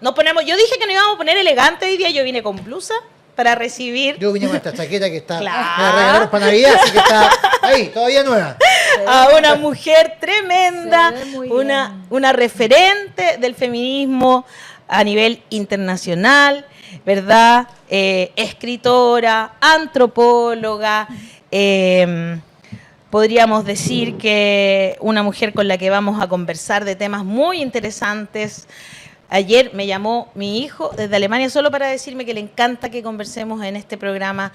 Nos ponemos, yo dije que nos íbamos a poner elegante hoy día, yo vine con blusa para recibir. Yo vine con esta chaqueta que está, Claro. me la regalaron para Navidad, así que está ahí, todavía nueva. A una mujer tremenda, Se ve muy una referente del feminismo a nivel internacional, ¿verdad? Escritora, antropóloga, podríamos decir que una mujer con la que vamos a conversar de temas muy interesantes. Ayer me llamó mi hijo desde Alemania solo para decirme que le encanta que conversemos en este programa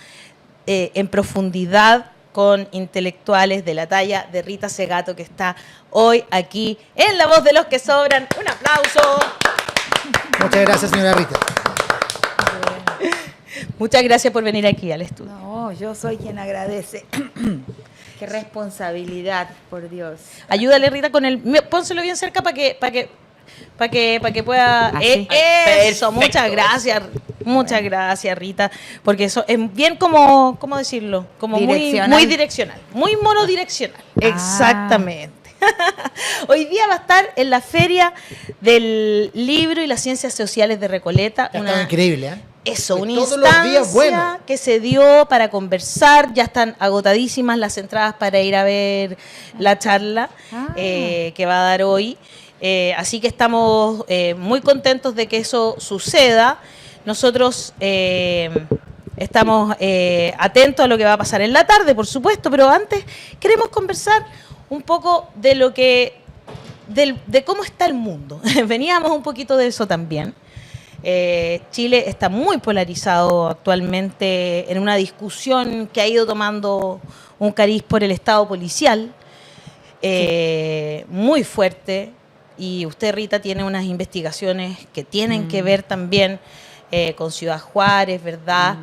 en profundidad con intelectuales de la talla de Rita Segato, que está hoy aquí en La Voz de los que Sobran. Un aplauso. Muchas gracias, señora Rita. Muchas gracias por venir aquí al estudio. No, yo soy quien agradece. Qué responsabilidad, por Dios. Ayúdale, Rita, con el... Pónselo bien cerca para que pueda... Así. Eso, muchas gracias. Muchas gracias, Rita. Porque eso es bien como... ¿Cómo decirlo? Como Direccional. muy direccional. Muy monodireccional. Exactamente. Hoy día va a estar en la Feria del Libro y las Ciencias Sociales de Recoleta. Ya está increíble, ¿eh? Una Todos instancia los días, bueno. que se dio para conversar. Ya están agotadísimas las entradas para ir a ver la charla que va a dar hoy. Así que estamos muy contentos de que eso suceda. Nosotros estamos atentos a lo que va a pasar en la tarde, por supuesto, pero antes queremos conversar un poco de lo que de cómo está el mundo. Veníamos un poquito de eso también. Chile está muy polarizado actualmente en una discusión que ha ido tomando un cariz por el Estado policial, muy fuerte, y usted, Rita, tiene unas investigaciones que tienen que ver también con Ciudad Juárez, ¿verdad?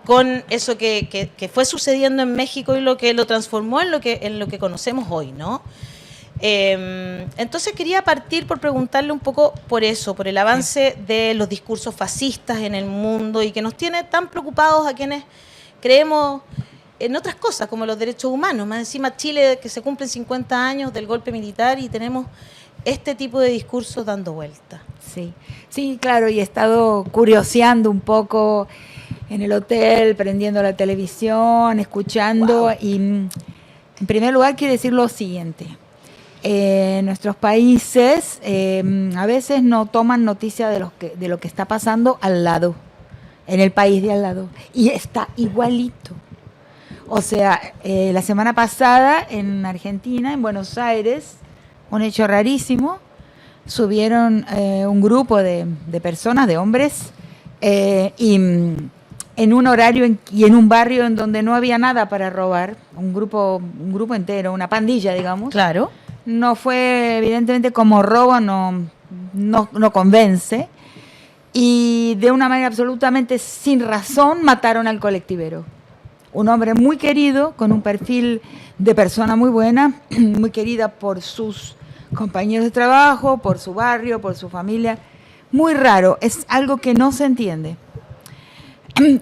Con eso que fue sucediendo en México y lo que lo transformó en lo que conocemos hoy, ¿no? Entonces quería partir por preguntarle un poco por eso, por el avance de los discursos fascistas en el mundo y que nos tiene tan preocupados a quienes creemos en otras cosas como los derechos humanos. Más encima Chile, que se cumplen 50 años del golpe militar y tenemos este tipo de discursos dando vuelta. Sí, claro, y he estado curioseando un poco en el hotel, prendiendo la televisión, escuchando. Wow. Y en primer lugar quiero decir lo siguiente. Nuestros países a veces no toman noticia de lo que está pasando al lado, en el país de al lado, y está igualito. O sea, la semana pasada en Argentina, en Buenos Aires, un hecho rarísimo, subieron un grupo de personas, de hombres, y en un horario y en un barrio en donde no había nada para robar, un grupo entero, una pandilla, digamos. Claro. No fue, evidentemente, como robo, no convence. Y de una manera absolutamente sin razón mataron al colectivero. Un hombre muy querido, con un perfil de persona muy buena, muy querida por sus compañeros de trabajo, por su barrio, por su familia. Muy raro, es algo que no se entiende.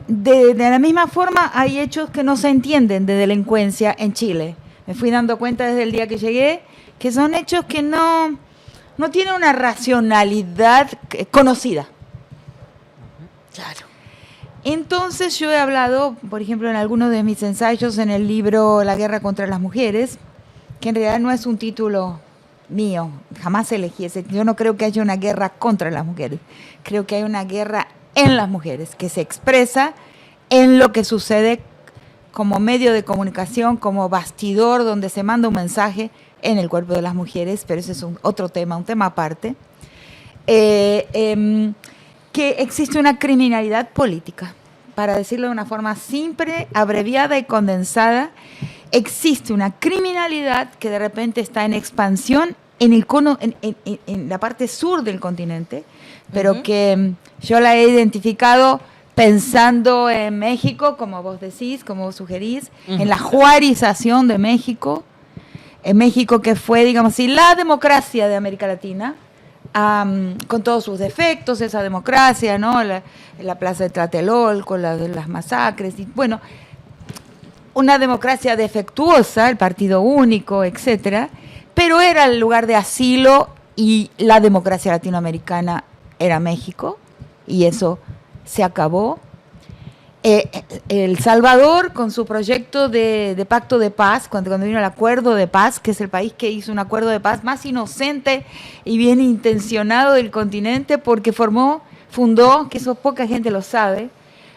De la misma forma, hay hechos que no se entienden de delincuencia en Chile. Me fui dando cuenta desde el día que llegué que son hechos que no tienen una racionalidad conocida. Claro. Entonces yo he hablado, por ejemplo, en algunos de mis ensayos en el libro La guerra contra las mujeres, que en realidad no es un título mío, jamás elegí ese. Yo no creo que haya una guerra contra las mujeres, creo que hay una guerra en las mujeres, que se expresa en lo que sucede como medio de comunicación, como bastidor donde se manda un mensaje en el cuerpo de las mujeres, pero ese es otro tema, un tema aparte, que existe una criminalidad política, para decirlo de una forma simple, abreviada y condensada. Existe una criminalidad que de repente está en expansión en la parte sur del continente, pero que yo la he identificado pensando en México, como vos decís, como vos sugerís, en la juarización de México, en México que fue, digamos así, la democracia de América Latina, con todos sus defectos, esa democracia, ¿no? La plaza de Tlatelolco, las masacres, y bueno, una democracia defectuosa, el partido único, etcétera, pero era el lugar de asilo y la democracia latinoamericana era México, y eso se acabó. El Salvador, con su proyecto de pacto de paz, cuando vino el acuerdo de paz, que es el país que hizo un acuerdo de paz más inocente y bien intencionado del continente, porque fundó, que eso poca gente lo sabe,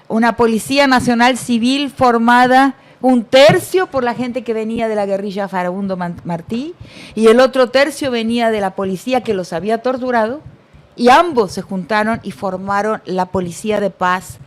una Policía Nacional Civil formada un tercio por la gente que venía de la guerrilla Farabundo Martí y el otro tercio venía de la policía que los había torturado, y ambos se juntaron y formaron la Policía de Paz,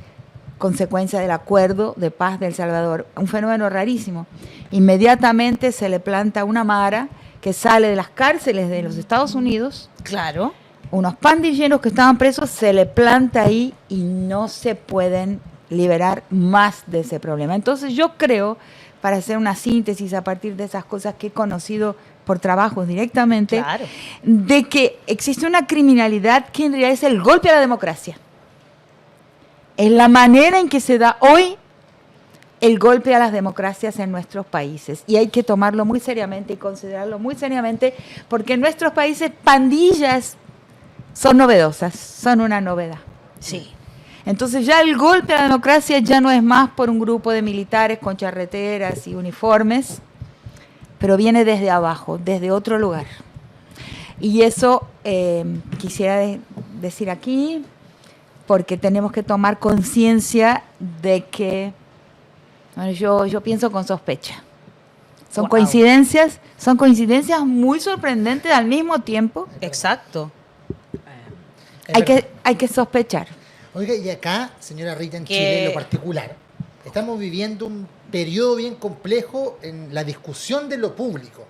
consecuencia del acuerdo de paz de El Salvador. Un fenómeno rarísimo. Inmediatamente se le planta una mara que sale de las cárceles de los Estados Unidos. Claro. Unos pandilleros que estaban presos, se le planta ahí y no se pueden liberar más de ese problema. Entonces yo creo, para hacer una síntesis a partir de esas cosas que he conocido por trabajos directamente, Claro. de que existe una criminalidad que en realidad es el golpe a la democracia. Es la manera en que se da hoy el golpe a las democracias en nuestros países. Y hay que tomarlo muy seriamente y considerarlo muy seriamente, porque en nuestros países pandillas son novedosas, son una novedad. Sí. Entonces ya el golpe a la democracia ya no es más por un grupo de militares con charreteras y uniformes, pero viene desde abajo, desde otro lugar. Y eso quisiera decir aquí, porque tenemos que tomar conciencia de que, bueno, yo pienso con sospecha. Son Wow. coincidencias muy sorprendentes al mismo tiempo. Exacto. Hay que sospechar. Oiga, y acá, señora Rita, en Que- Chile en lo particular, estamos viviendo un periodo bien complejo en la discusión de lo público,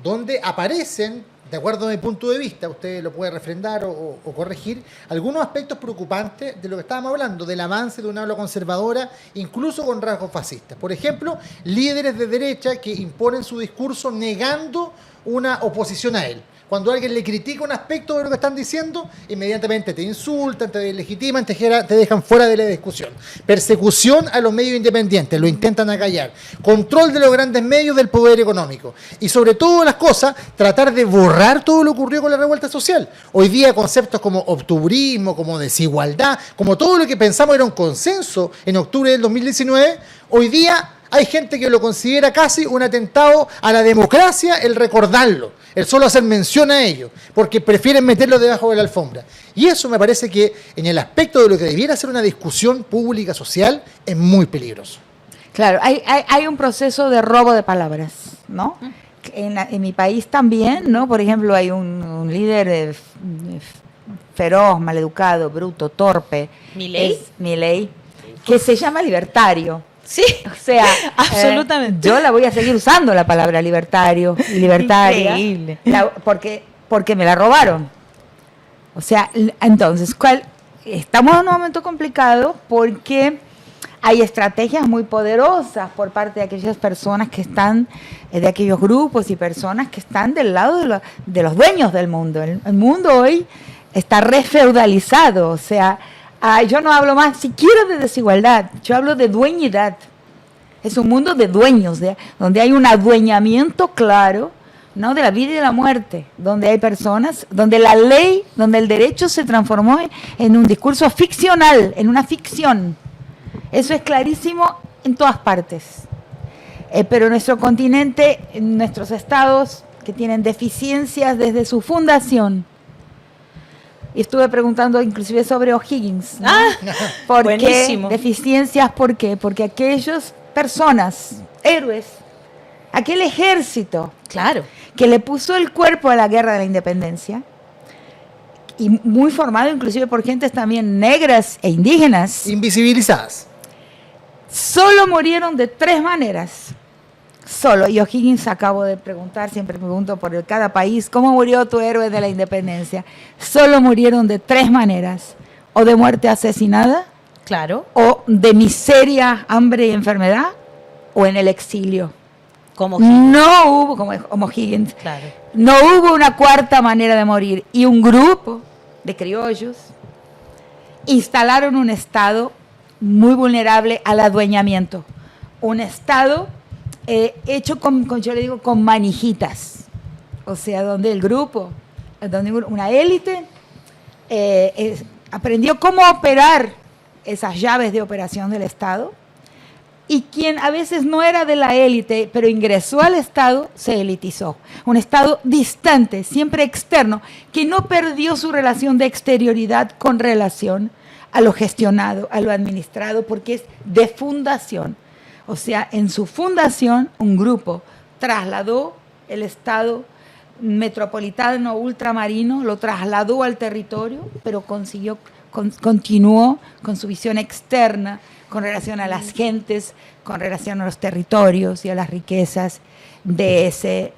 donde aparecen, de acuerdo a mi punto de vista, usted lo puede refrendar o corregir, algunos aspectos preocupantes de lo que estábamos hablando, del avance de una ola conservadora, incluso con rasgos fascistas. Por ejemplo, líderes de derecha que imponen su discurso negando una oposición a él. Cuando alguien le critica un aspecto de lo que están diciendo, inmediatamente te insultan, te deslegitiman, te dejan fuera de la discusión. Persecución a los medios independientes, lo intentan acallar. Control de los grandes medios del poder económico. Y sobre todo las cosas, tratar de borrar todo lo que ocurrió con la revuelta social. Hoy día conceptos como octubrismo, como desigualdad, como todo lo que pensamos era un consenso en octubre del 2019, hoy día hay gente que lo considera casi un atentado a la democracia el recordarlo, el solo hacer mención a ello, porque prefieren meterlo debajo de la alfombra. Y eso me parece que en el aspecto de lo que debiera ser una discusión pública, social, es muy peligroso. Claro, hay un proceso de robo de palabras, ¿no? En mi país también, ¿no? Por ejemplo, hay un líder feroz, maleducado, bruto, torpe. ¿Milei? Es Milei, que se llama libertario. Sí. O sea, Absolutamente. yo la voy a seguir usando la palabra libertario y libertaria. Increíble. Porque me la robaron. O sea, entonces, estamos en un momento complicado porque hay estrategias muy poderosas por parte de aquellas personas que están, de aquellos grupos y personas que están del lado de los dueños del mundo. El mundo hoy está refeudalizado, o sea, yo no hablo más siquiera de desigualdad, yo hablo de dueñidad. Es un mundo de dueños, donde hay un adueñamiento claro, ¿no?, de la vida y de la muerte, donde hay personas, donde la ley, donde el derecho se transformó en un discurso ficcional, en una ficción. Eso es clarísimo en todas partes. Pero en nuestro continente, en nuestros estados que tienen deficiencias desde su fundación, y estuve preguntando inclusive sobre O'Higgins, ¿no? ¿Por buenísimo. qué deficiencias? ¿Por qué? Porque aquellas personas, héroes, aquel ejército Claro. que le puso el cuerpo a la guerra de la independencia, y muy formado inclusive por gentes también negras e indígenas, Invisibilizadas. solo murieron de 3 maneras. Solo. Y O'Higgins, acabo de preguntar, siempre pregunto por cada país, ¿cómo murió tu héroe de la independencia? Solo murieron de 3 maneras. O de muerte asesinada, Claro. o de miseria, hambre y enfermedad, o en el exilio. Como No hubo, como O'Higgins, Claro. no hubo una cuarta manera de morir. Y un grupo de criollos instalaron un estado muy vulnerable al adueñamiento. Un estado hecho yo le digo, con manijitas. O sea, donde el grupo, donde una élite aprendió cómo operar esas llaves de operación del Estado, y quien a veces no era de la élite, pero ingresó al Estado, se elitizó. Un Estado distante, siempre externo, que no perdió su relación de exterioridad con relación a lo gestionado, a lo administrado, porque es de fundación. O sea, en su fundación, un grupo trasladó el Estado metropolitano ultramarino, lo trasladó al territorio, pero continuó con su visión externa con relación a las gentes, con relación a los territorios y a las riquezas de ese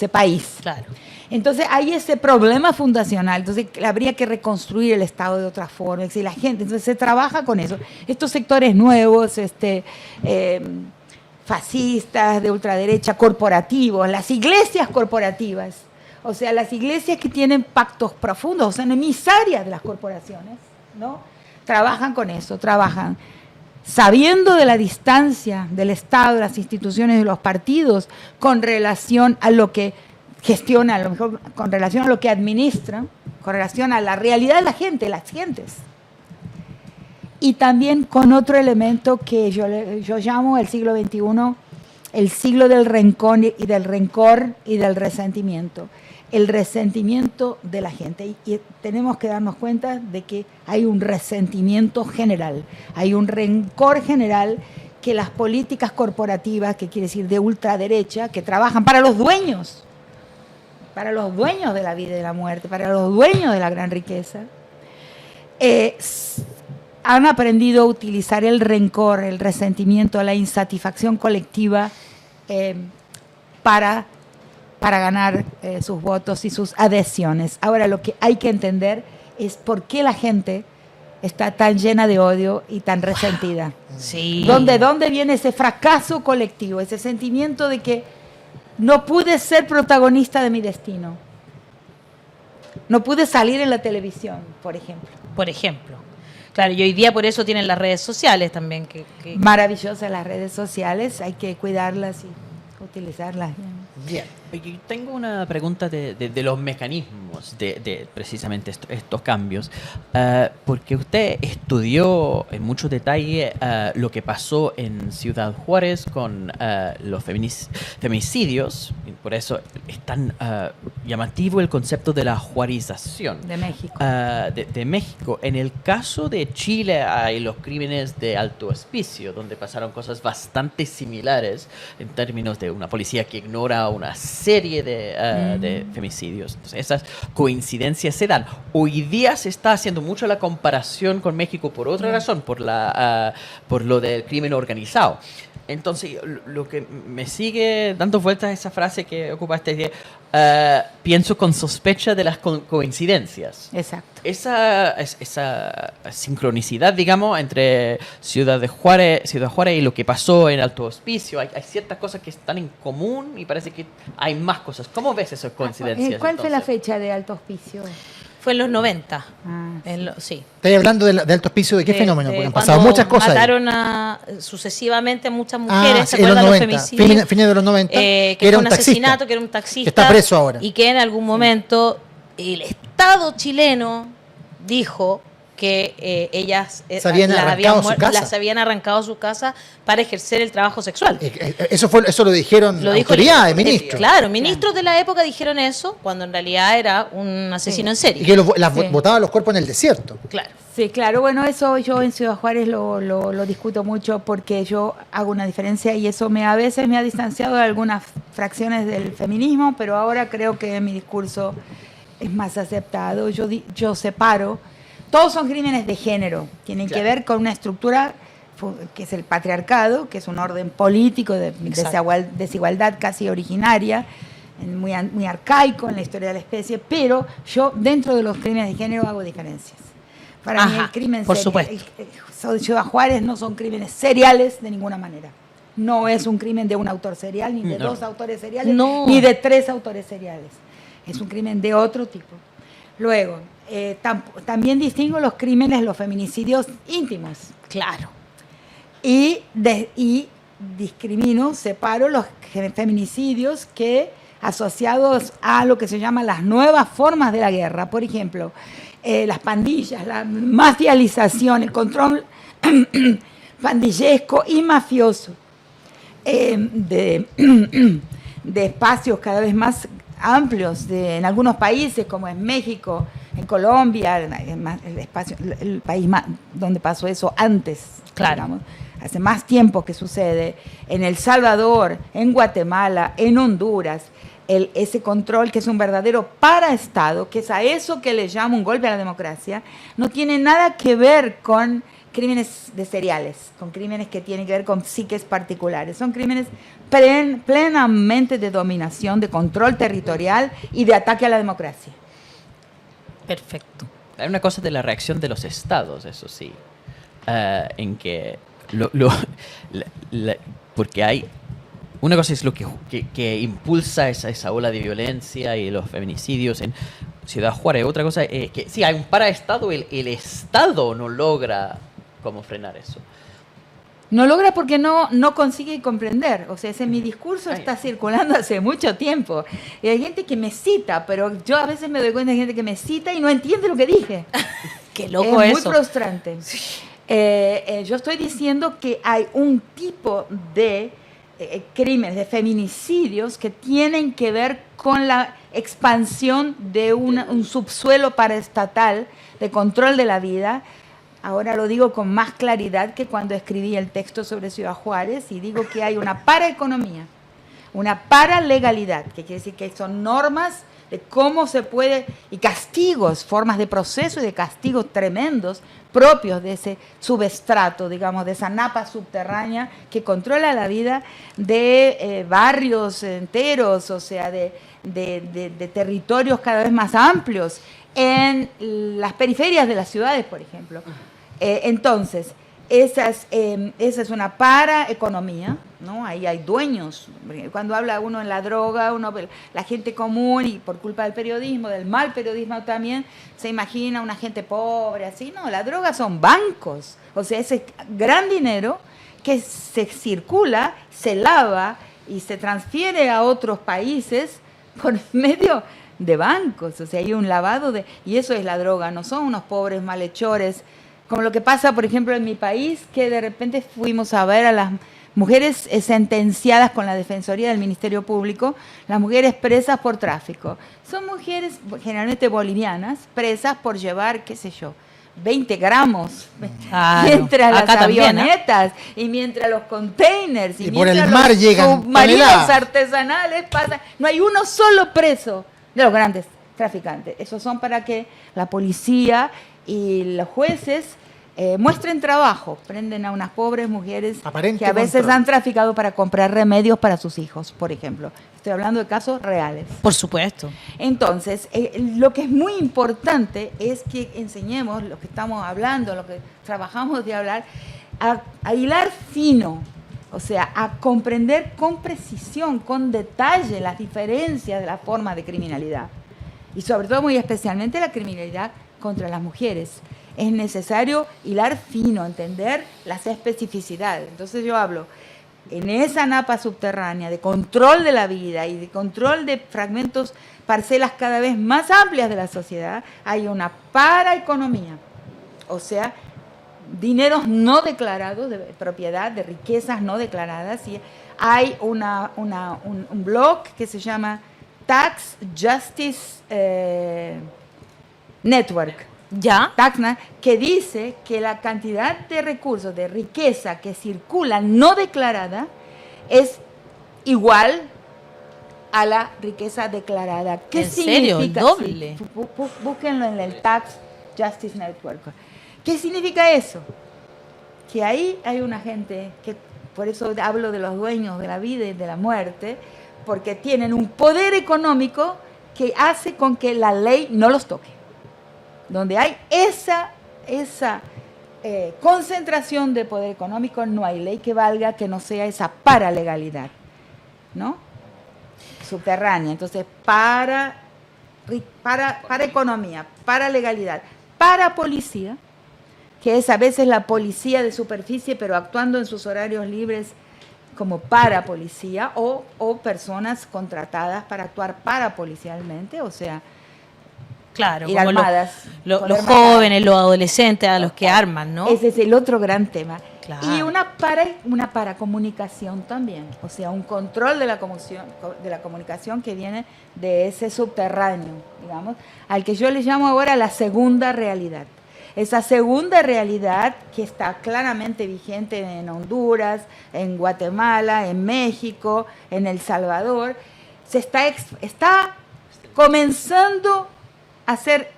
país. Claro. Entonces hay ese problema fundacional, entonces habría que reconstruir el Estado de otra forma, es decir, la gente, entonces se trabaja con eso. Estos sectores nuevos, fascistas, de ultraderecha, corporativos, las iglesias corporativas, o sea, las iglesias que tienen pactos profundos, o sea, emisarias de las corporaciones, ¿no? Trabajan con eso, trabajan sabiendo de la distancia del Estado, de las instituciones, de los partidos, con relación a lo que gestiona, a lo mejor con relación a lo que administra, con relación a la realidad de la gente, las gentes. Y también con otro elemento que yo llamo el siglo XXI, el siglo del rencor y del resentimiento. El resentimiento de la gente. Y tenemos que darnos cuenta de que hay un resentimiento general, hay un rencor general que las políticas corporativas, que quiere decir de ultraderecha, que trabajan para los dueños de la vida y de la muerte, para los dueños de la gran riqueza, han aprendido a utilizar el rencor, el resentimiento, la insatisfacción colectiva para ganar sus votos y sus adhesiones. Ahora, lo que hay que entender es por qué la gente está tan llena de odio y tan resentida. Sí. ¿Dónde viene ese fracaso colectivo, ese sentimiento de que no pude ser protagonista de mi destino? No pude salir en la televisión, por ejemplo. Por ejemplo. Claro, y hoy día por eso tienen las redes sociales también. Maravillosas las redes sociales, hay que cuidarlas y utilizarlas bien. Yo tengo una pregunta de los mecanismos de precisamente estos cambios, porque usted estudió en mucho detalle lo que pasó en Ciudad Juárez con los feminicidios, y por eso es tan llamativo el concepto de la juarización De México. de México. En el caso de Chile hay los crímenes de alto hospicio, donde pasaron cosas bastante similares en términos de una policía que ignora una serie de femicidios. Entonces, esas coincidencias se dan. Hoy día se está haciendo mucho la comparación con México por otra razón, por lo del crimen organizado. Entonces, lo que me sigue dando vueltas a esa frase que ocupaste es que pienso con sospecha de las coincidencias. Exacto. Esa sincronicidad, digamos, entre Ciudad Juárez y lo que pasó en Alto Hospicio, hay ciertas cosas que están en común y parece que hay más cosas. ¿Cómo ves esas coincidencias? ¿Cuál fue la entonces? fecha de Alto Hospicio? Fue en los 90. Sí. Sí. ¿Estáis hablando de alto hospicio de qué fenómeno? Porque han pasado cuando muchas cosas. Mataron sucesivamente a muchas mujeres, ¿se en los acuerdan los 90, femicidios? fines de los 90, que era fue un taxista, asesinato, que era un taxista. que está preso ahora. Y que en algún momento el Estado chileno dijo que ellas Se habían arrancado su casa. las habían arrancado a su casa para ejercer el trabajo sexual. Eso lo dijeron Lo dijo autoridades, ministros. Claro, ministros de la época dijeron eso, cuando en realidad era un asesino en serie. Y que botaban los cuerpos en el desierto. Claro. Sí, claro. Bueno, eso yo en Ciudad Juárez lo discuto mucho porque yo hago una diferencia y eso a veces me ha distanciado de algunas fracciones del feminismo, pero ahora creo que mi discurso es más aceptado. Yo separo. Todos son crímenes de género, tienen que ver con una estructura que es el patriarcado, que es un orden político de desigualdad casi originaria, muy arcaico en la historia de la especie, pero yo dentro de los crímenes de género hago diferencias. Para mí el crimen por supuesto. Ciudad Juárez no son crímenes seriales de ninguna manera. No es un crimen de un autor serial, ni de dos autores seriales, ni de tres autores seriales. Es un crimen de otro tipo. Luego, también distingo los crímenes, los feminicidios íntimos. Claro. Y discrimino, separo los feminicidios que asociados a lo que se llama las nuevas formas de la guerra. Por ejemplo, las pandillas, la mafialización, el control pandillesco y mafioso de espacios cada vez más amplios en algunos países, como en México, en Colombia, el país más, donde pasó eso antes, claro, digamos, hace más tiempo que sucede, en El Salvador, en Guatemala, en Honduras, ese control que es un verdadero paraestado, que es a eso que le llamo un golpe a la democracia, no tiene nada que ver con crímenes de seriales, con crímenes que tienen que ver con psiques particulares. Son crímenes plenamente de dominación, de control territorial y de ataque a la democracia. Perfecto. Hay una cosa de la reacción de los estados, eso sí, en que porque hay una cosa es lo que impulsa esa ola de violencia y los feminicidios en Ciudad Juárez. Otra cosa es que sí, hay un paraestado, el Estado no logra cómo frenar eso. No logra porque no consigue comprender. O sea, ese mi discurso está circulando hace mucho tiempo. Y hay gente que me cita, pero yo a veces me doy cuenta de gente que me cita y no entiende lo que dije. Qué loco es eso. Muy frustrante. Yo estoy diciendo que hay un tipo de crímenes, de feminicidios que tienen que ver con la expansión de un subsuelo paraestatal de control de la vida. Ahora lo digo con más claridad que cuando escribí el texto sobre Ciudad Juárez, y digo que hay una paraeconomía, una paralegalidad, que quiere decir que son normas de cómo se puede, y castigos, formas de proceso y de castigos tremendos propios de ese subestrato, digamos, de esa napa subterránea que controla la vida de barrios enteros, o sea, de territorios cada vez más amplios en las periferias de las ciudades, por ejemplo. Entonces, esa es una paraeconomía, ¿no? Ahí hay dueños. Cuando habla uno en la droga, la gente común, y por culpa del periodismo, del mal periodismo también, se imagina una gente pobre, así. No, la droga son bancos. O sea, ese gran dinero que se circula, se lava y se transfiere a otros países por medio de bancos. O sea, hay un lavado y eso es la droga, no son unos pobres malhechores, como lo que pasa, por ejemplo, en mi país, que de repente fuimos a ver a las mujeres sentenciadas con la Defensoría del Ministerio Público, las mujeres presas por tráfico. Son mujeres generalmente bolivianas, presas por llevar, qué sé yo, 20 gramos, mientras las avionetas, y mientras los containers, y por mientras el mar los llegan submarinos toneladas artesanales pasan. No hay uno solo preso de los grandes traficantes. Esos son para que la policía y los jueces muestren trabajo, prenden a unas pobres mujeres que a veces han traficado para comprar remedios para sus hijos, por ejemplo. Estoy hablando de casos reales. Por supuesto. Entonces, lo que es muy importante es que enseñemos, lo que estamos hablando, lo que trabajamos de hablar, a hilar fino, o sea, a comprender con precisión, con detalle las diferencias de la forma de criminalidad. Y sobre todo, muy especialmente, la criminalidad contra las mujeres. Es necesario hilar fino, entender las especificidades. Entonces yo hablo en esa napa subterránea de control de la vida y de control de fragmentos, parcelas cada vez más amplias de la sociedad, hay una paraeconomía, o sea, dineros no declarados de propiedad, de riquezas no declaradas, y hay un blog que se llama Tax Justice Network. ¿Ya? Taxna, que dice que la cantidad de recursos, de riqueza que circula no declarada es igual a la riqueza declarada. ¿Qué significa? ¿En serio? ¿Doble? Sí, búsquenlo en el Tax Justice Network. ¿Qué significa eso? Que ahí hay una gente, que por eso hablo de los dueños de la vida y de la muerte, porque tienen un poder económico que hace con que la ley no los toque. Donde hay esa concentración de poder económico, no hay ley que valga que no sea esa paralegalidad, ¿no? Subterránea. Entonces, para economía, para legalidad, para policía, que es a veces la policía de superficie, pero actuando en sus horarios libres como parapolicía o personas contratadas para actuar parapolicialmente, o sea, Claro, ir como armadas. los con armas jóvenes, los adolescentes a los que arman, ¿no? Ese es el otro gran tema. Claro. Y una paracomunicación también, o sea, un control de la comunicación que viene de ese subterráneo, digamos, al que yo le llamo ahora la segunda realidad. Esa segunda realidad que está claramente vigente en Honduras, en Guatemala, en México, en El Salvador, está comenzando a ser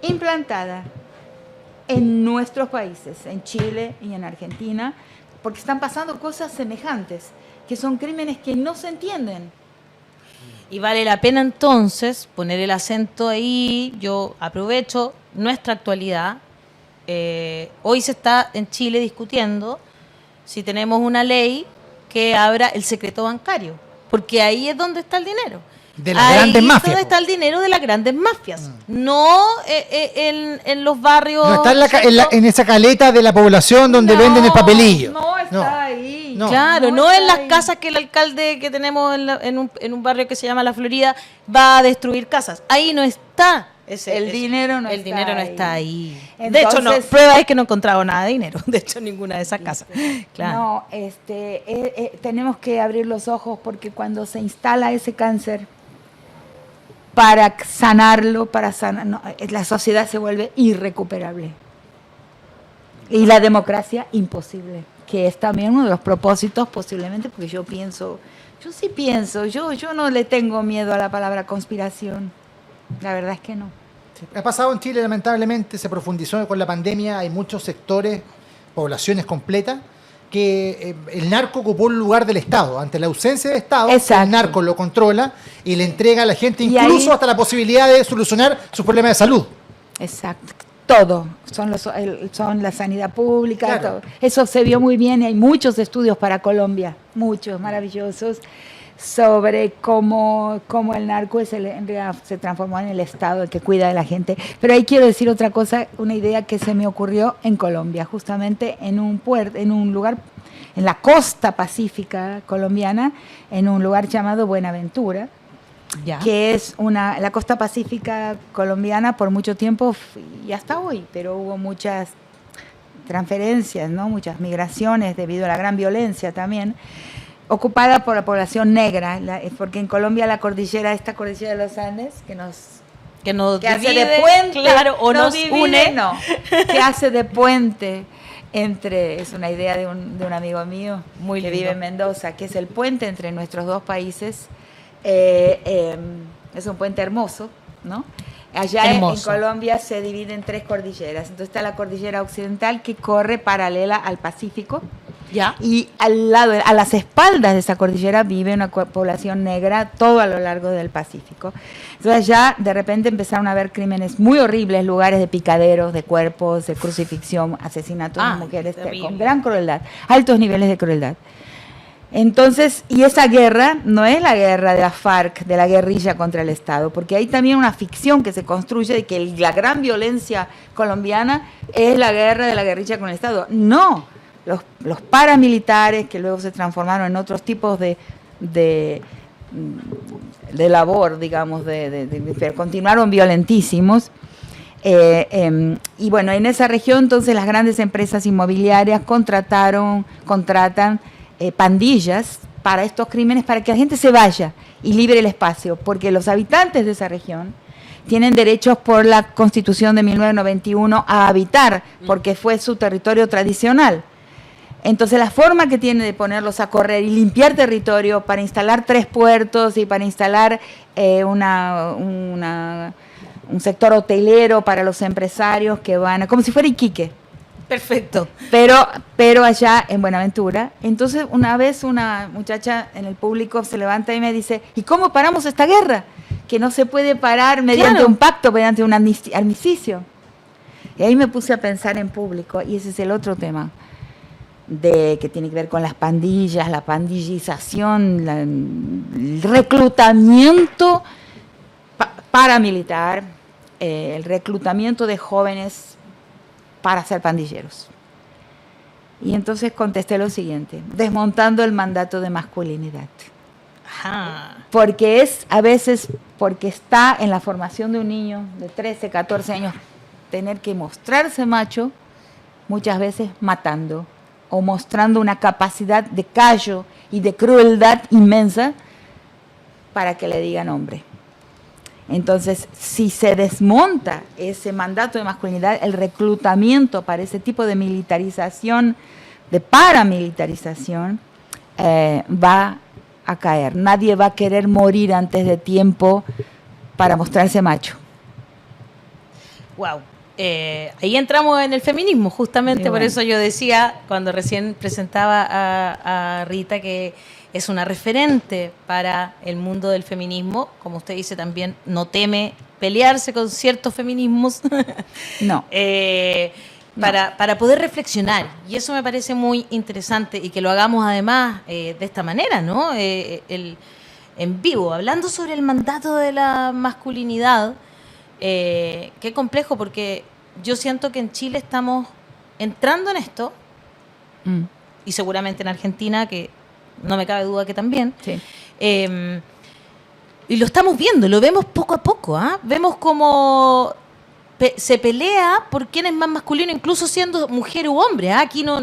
implantada en nuestros países, en Chile y en Argentina, porque están pasando cosas semejantes, que son crímenes que no se entienden. Y vale la pena entonces poner el acento ahí. Yo aprovecho nuestra actualidad. Hoy se está en Chile discutiendo si tenemos una ley que abra el secreto bancario, porque ahí es donde está el dinero. De las grandes mafias. Ahí es donde está el dinero de las grandes mafias, no en los barrios. No está en esa caleta de la población donde venden el papelillo. No está ahí. No. Claro, no está en las ahí. casas que el alcalde que tenemos en un barrio que se llama La Florida va a destruir casas. Ahí no está. El dinero no el está dinero no ahí. está ahí. De Entonces- hecho, no, prueba es que no he encontrado nada de dinero. De hecho, ninguna de esas casas. Claro. No, tenemos que abrir los ojos porque cuando se instala ese cáncer, para sanarlo, la sociedad se vuelve irrecuperable. Y la democracia imposible, que es también uno de los propósitos posiblemente, porque yo sí pienso, yo no le tengo miedo a la palabra conspiración. La verdad es que no. Ha pasado en Chile, lamentablemente, se profundizó con la pandemia, hay muchos sectores, poblaciones completas, que el narco ocupó el lugar del Estado. Ante la ausencia de Estado, Exacto. el narco lo controla y le entrega a la gente Y incluso ahí- hasta la posibilidad de solucionar sus problemas de salud. Exacto. Todo. Son la sanidad pública, Claro. todo. Eso se vio muy bien y hay muchos estudios para Colombia, muchos, maravillosos, sobre cómo el narco en realidad se transformó en el Estado, el que cuida de la gente. Pero ahí quiero decir otra cosa, una idea que se me ocurrió en Colombia, justamente en un lugar, en la costa pacífica colombiana, en un lugar llamado Buenaventura, Ya. que es la costa pacífica colombiana por mucho tiempo y hasta hoy, pero hubo muchas transferencias, ¿no? Muchas migraciones debido a la gran violencia también, ocupada por la población negra, porque en Colombia esta cordillera de los Andes, que hace divide, de puente, claro, o nos divide, une. no, que hace de puente es una idea de un amigo mío Muy que lindo. vive en Mendoza, que es el puente entre nuestros dos países. Es un puente hermoso, ¿no? Allá en Hermoso. Colombia se divide en 3 cordilleras. Entonces está la cordillera occidental que corre paralela al Pacífico. Ya. Y al lado, a las espaldas de esa cordillera vive una población negra todo a lo largo del Pacífico. Entonces ya de repente empezaron a haber crímenes muy horribles, lugares de picaderos, de cuerpos, de crucifixión, asesinatos de mujeres terrible. con gran crueldad, altos niveles de crueldad. Entonces, y esa guerra no es la guerra de la FARC, de la guerrilla contra el Estado, porque hay también una ficción que se construye de que la gran violencia colombiana es la guerra de la guerrilla con el Estado. No, los paramilitares que luego se transformaron en otros tipos de labor, digamos, pero continuaron violentísimos. Y bueno, en esa región entonces las grandes empresas inmobiliarias contratan pandillas para estos crímenes, para que la gente se vaya y libre el espacio, porque los habitantes de esa región tienen derechos por la Constitución de 1991 a habitar, porque fue su territorio tradicional. Entonces la forma que tiene de ponerlos a correr y limpiar territorio para instalar 3 puertos y para instalar un sector hotelero para los empresarios que van, como si fuera Iquique. Perfecto. Pero allá en Buenaventura. Entonces una vez una muchacha en el público se levanta y me dice, ¿y cómo paramos esta guerra? Que no se puede parar mediante Claro. un pacto, mediante un armisticio. Y ahí me puse a pensar en público, y ese es el otro tema que tiene que ver con las pandillas, la pandillización, el reclutamiento paramilitar, el reclutamiento de jóvenes para ser pandilleros. Y entonces contesté lo siguiente: desmontando el mandato de masculinidad. Ajá. Porque es a veces, porque está en la formación de un niño de 13, 14 años, tener que mostrarse macho, muchas veces matando o mostrando una capacidad de callo y de crueldad inmensa para que le digan hombre. Entonces, si se desmonta ese mandato de masculinidad, el reclutamiento para ese tipo de militarización, de paramilitarización, va a caer. Nadie va a querer morir antes de tiempo para mostrarse macho. Wow. Ahí entramos en el feminismo, justamente por eso yo decía, cuando recién presentaba a Rita, que es una referente para el mundo del feminismo. Como usted dice, también no teme pelearse con ciertos feminismos. No. Para poder reflexionar. Y eso me parece muy interesante, y que lo hagamos además de esta manera, ¿no? En vivo, hablando sobre el mandato de la masculinidad. Qué complejo, porque yo siento que en Chile estamos entrando en esto, y seguramente en Argentina, que no me cabe duda que también. Sí. Y lo estamos viendo, lo vemos poco a poco, ¿ah? Vemos como se pelea por quién es más masculino, incluso siendo mujer u hombre, ¿ah? Aquí no.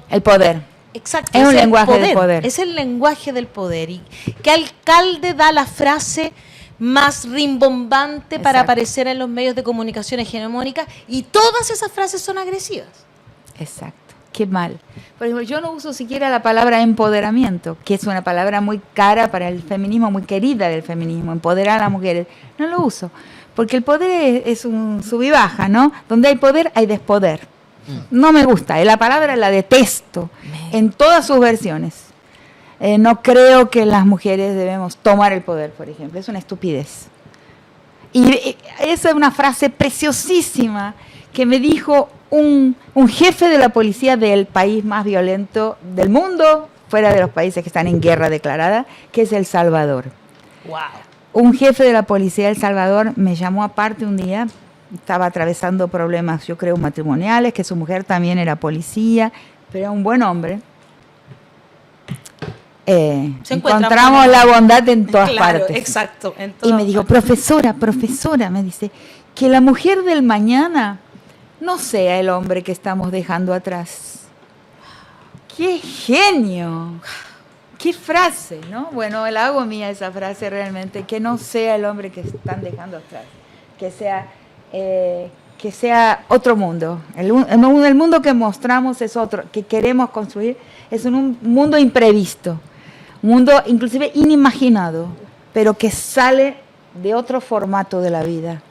El poder. Exacto. Es un lenguaje del poder. Es el lenguaje del poder. ¿Y qué alcalde da la frase más rimbombante para aparecer en los medios de comunicación hegemónicas? Y todas esas frases son agresivas. Exacto. Qué mal. Por ejemplo, yo no uso siquiera la palabra empoderamiento, que es una palabra muy cara para el feminismo, muy querida del feminismo, empoderar a las mujeres. No lo uso, porque el poder es un sub y baja, ¿no? Donde hay poder, hay despoder. No me gusta, la palabra la detesto en todas sus versiones. No creo que las mujeres debemos tomar el poder, por ejemplo. Es una estupidez. Y esa es una frase preciosísima que me dijo un jefe de la policía del país más violento del mundo, fuera de los países que están en guerra declarada, que es El Salvador. Wow. Un jefe de la policía de El Salvador me llamó aparte un día, estaba atravesando problemas, yo creo, matrimoniales, que su mujer también era policía, pero era un buen hombre. Encontramos la bondad en todas partes. Exacto. Y me dijo, profesora, me dice, que la mujer del mañana no sea el hombre que estamos dejando atrás. ¡Qué genio! ¡Qué frase!, ¿no? Bueno, la hago mía esa frase realmente, que no sea el hombre que están dejando atrás, que sea otro mundo. El mundo que mostramos es otro, que queremos construir, es un mundo imprevisto, un mundo inclusive inimaginado, pero que sale de otro formato de la vida.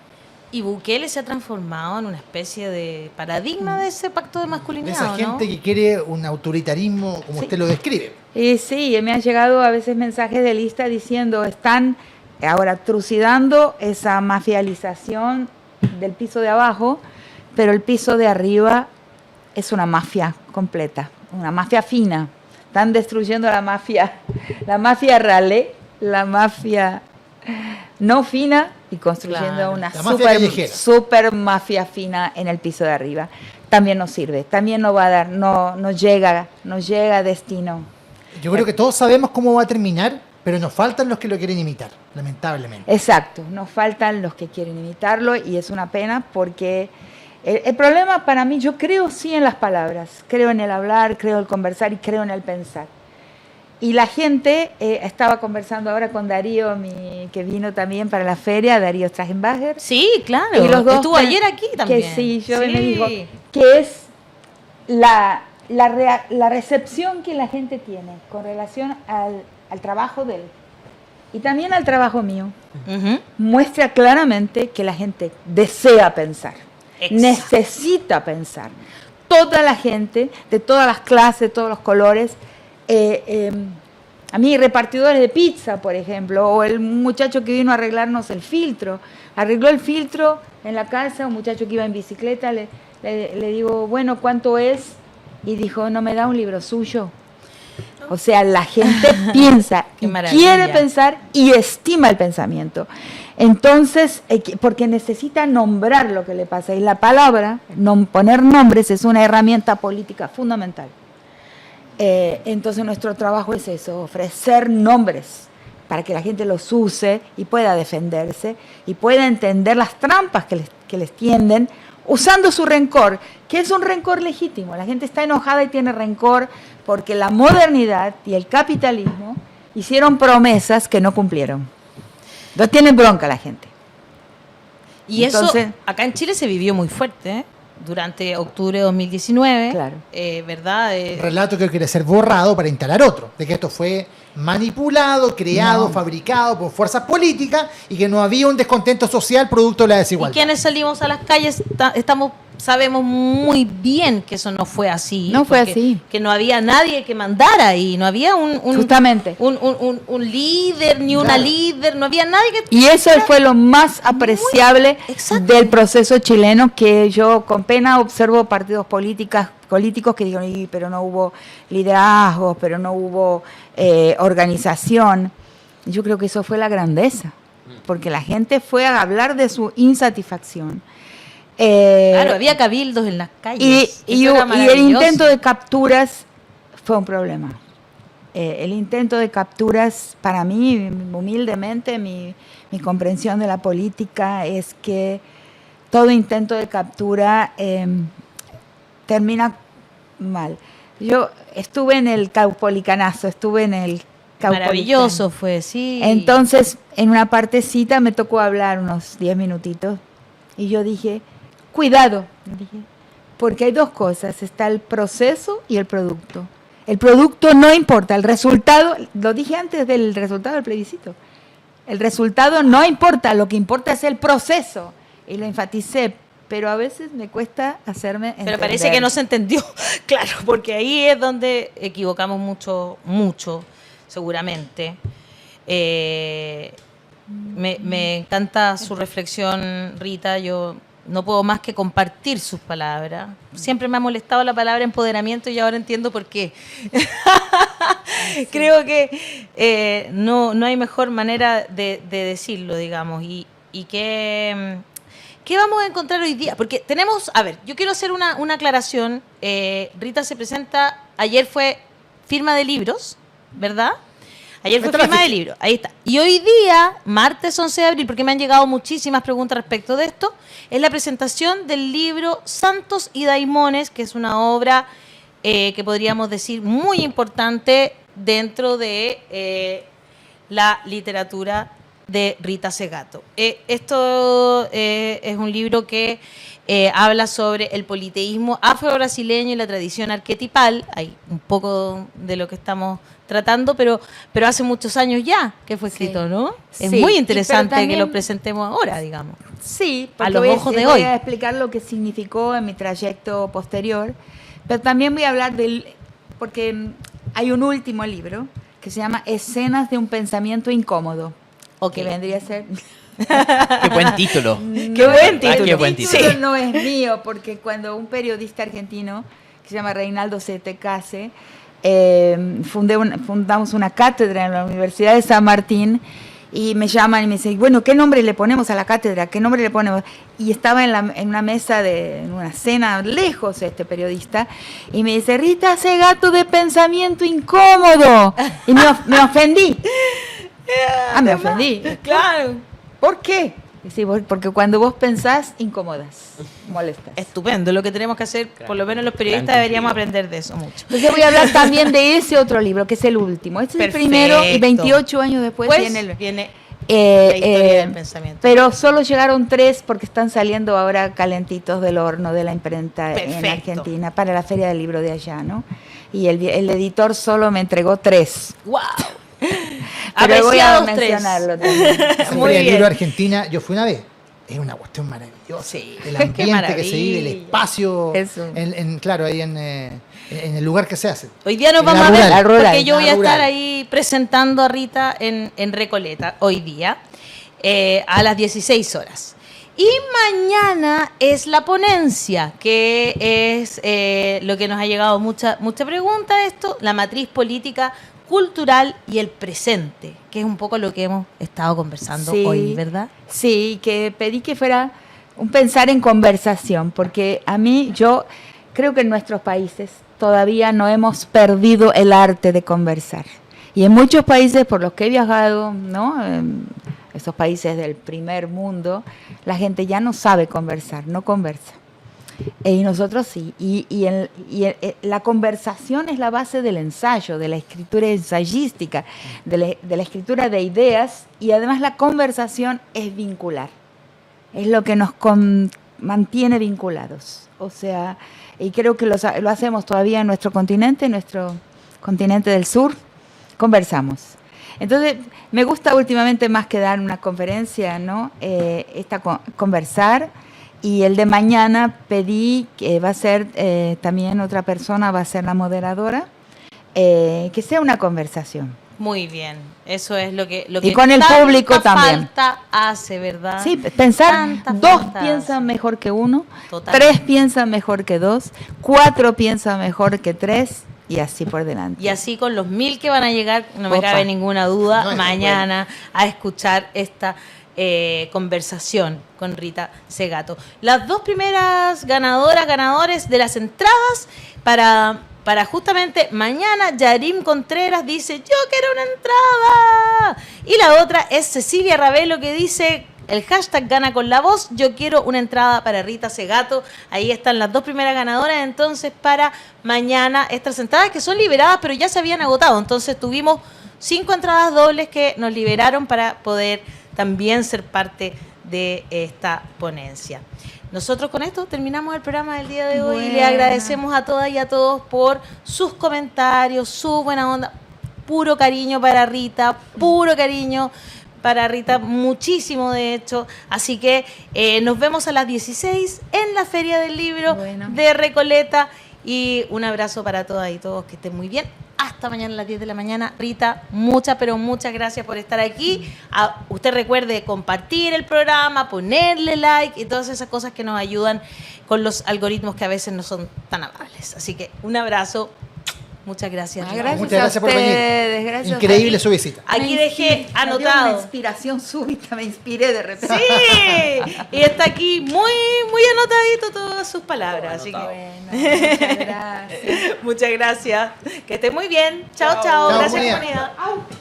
Y Bukele se ha transformado en una especie de paradigma de ese pacto de masculinidad, de esa gente, ¿no?, que quiere un autoritarismo como usted lo describe. Sí, me han llegado a veces mensajes de lista diciendo, están ahora trucidando esa mafialización del piso de abajo, pero el piso de arriba es una mafia completa, una mafia fina. Están destruyendo la mafia rale, la mafia no fina, y construyendo una super mafia fina en el piso de arriba. También no sirve, también no va a dar, no llega a destino. Yo creo que todos sabemos cómo va a terminar, pero nos faltan los que lo quieren imitar, lamentablemente. Exacto, nos faltan los que quieren imitarlo, y es una pena porque el problema para mí, yo creo sí en las palabras, creo en el hablar, creo en el conversar y creo en el pensar. Y la gente, estaba conversando ahora con Darío, que vino también para la feria, Darío Stragenbacher. Sí, claro. Y los dos estuvo ayer aquí también. Que sí, me dijo que es la recepción que la gente tiene con relación al trabajo de él y también al trabajo mío. Uh-huh. Muestra claramente que la gente desea pensar, necesita pensar. Toda la gente, de todas las clases, de todos los colores. A mí, repartidores de pizza, por ejemplo, o el muchacho que vino a arreglarnos el filtro, arregló el filtro en la casa, un muchacho que iba en bicicleta, le digo, bueno, ¿cuánto es? Y dijo, no me da un libro suyo. O sea, la gente piensa Qué y maravilla. quiere pensar y estima el pensamiento. Entonces, porque necesita nombrar lo que le pasa. Y la palabra, poner nombres, es una herramienta política fundamental. Entonces, nuestro trabajo es eso, ofrecer nombres para que la gente los use y pueda defenderse y pueda entender las trampas que les tienden usando su rencor, que es un rencor legítimo. La gente está enojada y tiene rencor porque la modernidad y el capitalismo hicieron promesas que no cumplieron. Entonces tienen bronca la gente. Y Entonces, eso acá en Chile se vivió muy fuerte, ¿eh? Durante octubre de 2019, Claro. ¿Verdad? Un relato que quiere ser borrado para instalar otro, de que esto fue manipulado, creado, No. fabricado por fuerzas políticas y que no había un descontento social producto de la Y desigualdad. quienes salimos a las calles sabemos muy bien que eso no fue así. No fue porque- así. Que no había nadie que mandara ahí, no había Justamente. un líder, ni una Claro. líder, no había nadie que... Y eso fue lo más apreciable exacto. del proceso chileno, que yo con pena observo partidos políticos que digan, "Y, pero no hubo liderazgos, pero no hubo organización". Yo creo que eso fue la grandeza, porque la gente fue a hablar de su insatisfacción. Claro, había cabildos en las calles. Y Eso era el maravilloso. intento de capturas fue un problema. El intento de capturas, para mí, humildemente, mi comprensión de la política es que todo intento de captura termina mal. Yo estuve en el Caupolicanazo, Maravilloso fue, sí. Entonces, en una partecita me tocó hablar unos 10 minutitos y yo dije, cuidado, dije, porque hay dos cosas, está el proceso y el producto. El producto no importa, el resultado, lo dije antes del resultado del plebiscito, el resultado no importa, lo que importa es el proceso, y lo enfaticé, pero a veces me cuesta hacerme entender. Pero parece que no se entendió, claro, porque ahí es donde equivocamos mucho, seguramente. Me encanta su reflexión, Rita. Yo no puedo más que compartir sus palabras. Siempre me ha molestado la palabra empoderamiento y ahora entiendo por qué. Creo que no hay mejor manera de decirlo, digamos. Y que... ¿Qué vamos a encontrar hoy día? Porque tenemos, a ver, yo quiero hacer una aclaración. Rita se presenta, ayer fue firma de libros, ¿verdad? Ayer fue Está la firma de ficha. libros, ahí está. Y hoy día, martes 11 de abril, porque me han llegado muchísimas preguntas respecto de esto, es la presentación del libro Santos y Daimones, que es una obra que podríamos decir muy importante dentro de la literatura de Rita Segato. Esto es un libro que habla sobre el politeísmo afro-brasileño y la tradición arquetipal. Hay un poco de lo que estamos tratando, pero hace muchos años ya que fue escrito, Sí. ¿no? Es Sí, muy pero interesante también- que lo presentemos ahora, digamos. Sí, A porque los ojos de voy hoy. a explicar lo que significó en mi trayecto posterior, pero también voy a hablar porque hay un último libro que se llama Escenas de un pensamiento incómodo, Ok. que vendría a ser... Qué buen título. Qué buen título. qué buen El título. no es mío, porque cuando un periodista argentino que se llama Reinaldo Setecase, fundamos una cátedra en la Universidad de San Martín, y me llaman y me dicen, bueno, ¿qué nombre le ponemos a la cátedra? ¿Qué nombre le ponemos? Y estaba en una mesa, en una cena lejos este periodista, y me dice, Rita Segato de pensamiento incómodo. Y me ofendí. Me ofendí. Claro. ¿Por qué? Sí, porque cuando vos pensás, incomodas, molestas. Estupendo, lo que tenemos que hacer, por lo menos los periodistas Gran deberíamos cumplido. aprender de eso mucho. Entonces voy a hablar también de ese otro libro, que es el último. Este es el primero, y 28 años después Pues viene el... viene Eh, la historia eh, del pensamiento. Pero solo llegaron 3 porque están saliendo ahora calentitos del horno de la imprenta en Perfecto. Argentina para la Feria del Libro de allá, ¿no? Y el editor solo me entregó 3. ¡Wow! Pero voy a Apreciados tres. mencionarlo también. Esa Muy Feria del bien. Libro Argentina, yo fui una vez. Es una cuestión maravillosa. Sí, El qué ambiente que se vive, el maravilla. espacio, Eso. claro, ahí en el lugar que se hace. Hoy día nos En vamos la a ver, rural. La rural. porque yo voy La a estar rural. ahí presentando a Rita en Recoleta hoy día, a las 16 horas. Y mañana es la ponencia, que es lo que nos ha llegado mucha pregunta de esto, la matriz política, cultural y el presente, que es un poco lo que hemos estado conversando hoy, ¿verdad? Sí, que pedí que fuera un pensar en conversación, porque yo creo que en nuestros países todavía no hemos perdido el arte de conversar. Y en muchos países por los que he viajado, ¿no? Esos países del primer mundo, la gente ya no sabe conversar, no conversa. Y nosotros sí. La conversación es la base del ensayo, de la escritura ensayística, de la escritura de ideas, y además la conversación es vincular. Es lo que nos mantiene vinculados. O sea, y creo que lo hacemos todavía en nuestro continente del sur, conversamos. Entonces, me gusta últimamente más que dar una conferencia, ¿no? Conversar. Y el de mañana pedí que va a ser también otra persona, va a ser la moderadora, que sea una conversación. Muy bien, eso es lo que y con el público también. Falta hace, ¿verdad? Sí, pensar, dos piensan mejor que uno, Totalmente. 3 piensan mejor que 2, 4 piensan mejor que 3, y así por delante. Y así con los 1000 que van a llegar, no me cabe ninguna duda, No, mañana a escuchar esta conversación con Rita Segato. Las 2 primeras ganadores de las entradas para justamente mañana, Yarim Contreras dice, yo quiero una entrada. Y la otra es Cecilia Ravelo, que dice, el hashtag gana con la voz, yo quiero una entrada para Rita Segato. Ahí están las 2 primeras ganadoras, entonces para mañana estas entradas que son liberadas, pero ya se habían agotado. Entonces tuvimos 5 entradas dobles que nos liberaron para poder también ser parte de esta ponencia. Nosotros con esto terminamos el programa del día de hoy y le agradecemos a todas y a todos por sus comentarios, su buena onda, puro cariño para Rita, muchísimo de hecho. Así que nos vemos a las 16 en la Feria del Libro de Recoleta y un abrazo para todas y todos, que estén muy bien. Hasta mañana a las 10 de la mañana. Rita, muchas gracias por estar aquí. Usted recuerde compartir el programa, ponerle like y todas esas cosas que nos ayudan con los algoritmos que a veces no son tan amables. Así que un abrazo. Muchas gracias. Muchas gracias por venir. Gracias. Increíble su visita. Aquí dejé Me dio anotado. una inspiración súbita, me inspiré de repente. Sí, y está aquí muy anotadito todas sus palabras. Así que Muchas gracias. muchas gracias. Que esté muy bien. Chao. Chao, Gracias, comunidad. comunidad.